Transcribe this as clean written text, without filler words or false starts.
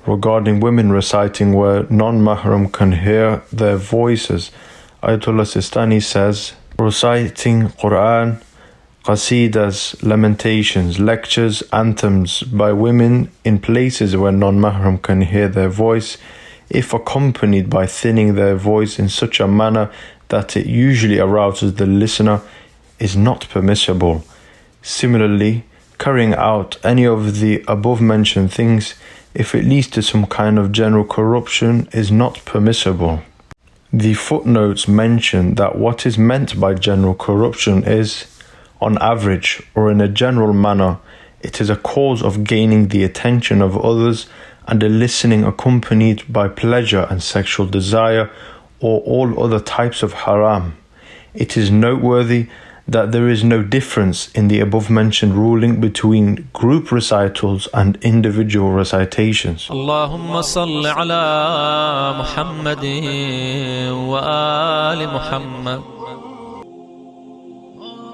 Regarding women reciting where non-Mahram can hear their voices, Ayatullah Sistani says, reciting Qur'an, qasidas, lamentations, lectures, anthems by women in places where non-Mahram can hear their voice, if accompanied by thinning their voice in such a manner that it usually arouses the listener, is not permissible. Similarly, carrying out any of the above-mentioned things, if it leads to some kind of general corruption, is not permissible. The footnotes mention that what is meant by general corruption is, on average or in a general manner, it is a cause of gaining the attention of others and a listening accompanied by pleasure and sexual desire or all other types of haram. It is noteworthy that there is no difference in the above-mentioned ruling between group recitals and individual recitations. Allahumma salli ala Muhammadin wa ali Muhammad.